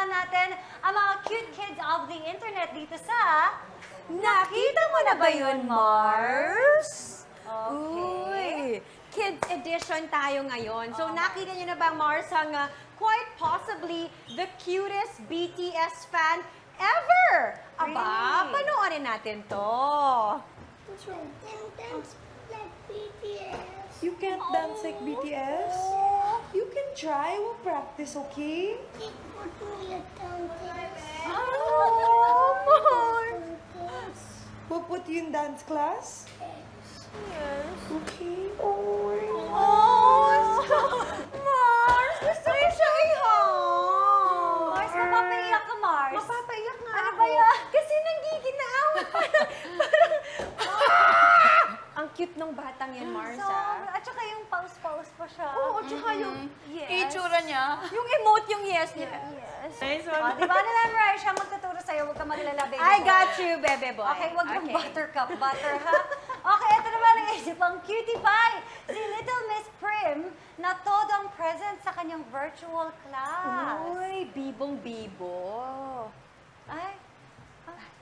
naman natin ang mga cute kids of the internet dito sa Nakita Mo Na Ba Yun, Mars? Uy, Kids Edition tayo ngayon. So, nakita niyo na ba, Mars, ang quite possibly the cutest BTS fan ever? Aba, Really? panoorin natin to. Dance like BTS. You can't dance like BTS? You can try. We'll practice, okay? It would be a dance. Dance. We'll put you in dance class? Yes. Okay. Mars, gusto niyo siya i-hug. Mars, mapapaiyak ka, Mars. Mapapaiyak nga Ano ako. ba yan? Kasi nanggiginawa. Ang cute ng batang yan, Mars, At saka yung pause-pause pa siya. Oo, tsaka yung yes. Itsura niya. Yung emote, yung yes niya. Yes. Nice Oh, di ba na Mariah, siya magtuturo sa'yo, huwag ka maglala, baby I boy. got you, bebe boy. Okay, wag yung buttercup, butter, ha? Okay, ito naman ang isip ang cutie pie. Si Little Miss Prim na todo ang present sa kanyang virtual class. Uy, bibong-bibo. Ay,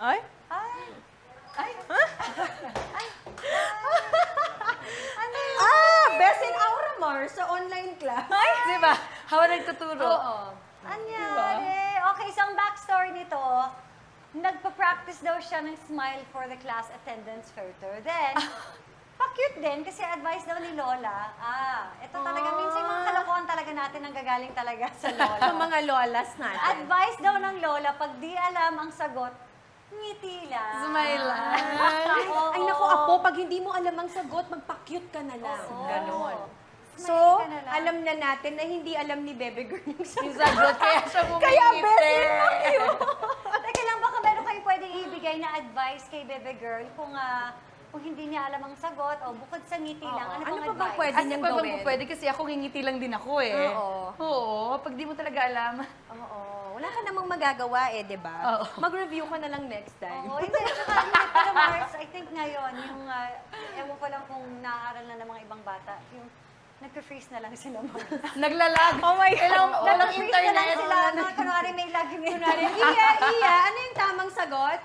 Ay? ay, Ay, ay. Ano yun? Best in Aura, Mars, sa online class. di ba? Habang nagtuturo. Oo. Anyari? Okay, isang backstory nito. Nagpa-practice daw siya ng smile for the class attendance photo. Then, pa-cute din kasi advice daw ni Lola. Ito talaga, minsan yung mga kalokohan talaga natin ang gagaling talaga sa Lola. Sa mga lolas natin. Advice daw ng Lola, pag di alam ang sagot, ngiti lang. Smile lang. Oo. Ay, naku, Apo, pag hindi mo alam ang sagot, magpa-cute ka na lang. Oo. Ganon. Smile So, ka na lang. alam na natin na hindi alam ni Bebe Girl yung Yung sagot. sagot, kaya siya bumingiti. Kaya best in cute. Teka lang, baka meron kayong pwedeng ibigay na advice kay Bebe Girl kung hindi niya alam ang sagot o bukod sa ngiti lang. Ano, Ano bang pa bang advice? pwede Ano niyang pa bang gawin? pwede? Kasi ako ngingiti lang din ako eh. Oo. Oo, pag di mo talaga alam. Oo. Wala ka namang magagawa eh, di ba? Oo. Mag-review ka na lang next time. Oo, hindi. Tsaka, pero Mars, I think ngayon, yung, ewan ko lang kung naaaral na ng mga ibang bata, yung nagka-freeze na lang sila, Mars. Naglalag. Oh my God. Walang Nagka-freeze na lang internet. sila, kunwari may lag yung Iya, ano yung tamang sagot?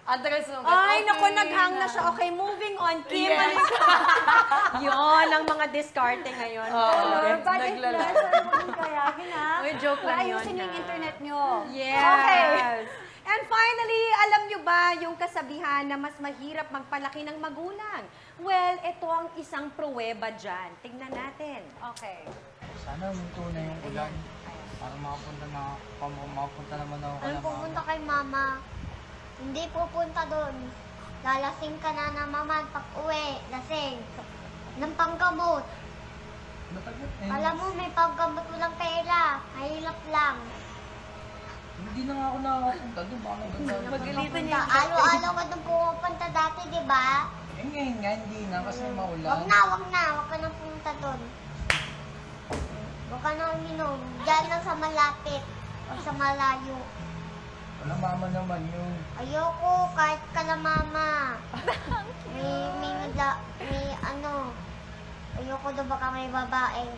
Ang tagal sumagot. Ay, Okay. naku, naghang na siya. Okay, moving on. Kim, Yes. ano yun, ang mga discarte ngayon. Color, bad Naglalag. influencer, huwag mong kayakin, ha? Uy, joke lang yun, Ayusin yung ha? internet nyo. Yes. Okay. And finally, alam nyo ba yung kasabihan na mas mahirap magpalaki ng magulang? Well, ito ang isang pruweba dyan. Tignan natin. Okay. Sana huminto na yung ulan. Para makapunta naman ako kay Ano mama. pupunta kay mama? Hindi pupunta doon. Lalasing ka na naman pag uwi. Lasing. Ng panggamot. Matagal eh. Alam mo, may panggamot walang pera. Mahirap lang. Hindi na nga ako nakakapunta doon. Baka maganda. Pagalitan niya. Araw-araw ka doon pumupunta dati, di ba? Eh ngayon nga, hindi na kasi maulan. Wag na, wag na. Wag ka nang pumunta doon. Wag ka nang uminom. Diyan lang sa malapit. O sa malayo. Wala mama naman yun. Ayoko, kahit ka na mama. May ano. Ayoko daw baka may babae.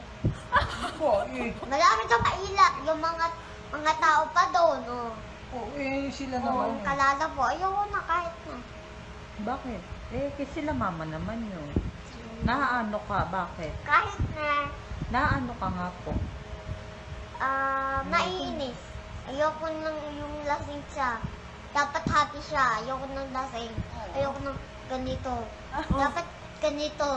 Oo eh. Marami daw mailat. Yung mga tao pa doon. Oh. Oo eh, sila Oh, naman yun. kalala po. Ayoko na kahit na. Bakit? Eh, kasi sila mama naman yun. Naano ka? Bakit? Kahit na Naano ka nga po? naiinis. Ayoko nang yung lasing siya. Dapat happy siya. Ayoko nang lasing. Ayoko nang ganito. Dapat ganito.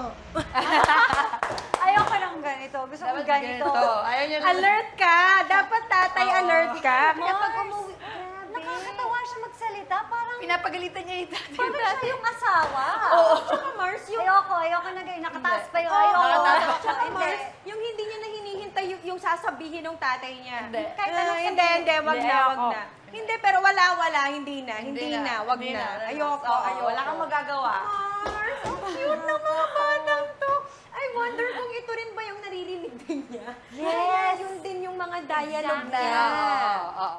Ayoko ng ganito. Gusto ko Dapat ganito. Ayaw niya Alert ka! Dapat tatay alert ka. Kaya pag umuwi, nakakatawa siya magsalita. Parang, Pinapagalitan niya yung tatay. parang siya yung asawa. Tsaka Mars, yung Ayoko na ganyan. Nakataas pa yung ayoko. Nakataas. Tsaka Hindi. Mars, yung hindi niya na hinihintay yung sasabihin ng tatay niya. Hindi. Kahit anong Hindi, wag Hindi, na, wag ako. na. Hindi, pero wala, hindi na, wag Hindi na. na. Ayoko, Oo, ayoko. wala kang magagawa. Mars, ang cute ng mga batang to. I wonder kung ito rin ba yung naririnig din niya. Yes. Yun din yung mga dialogue Exactly. niya. Oo.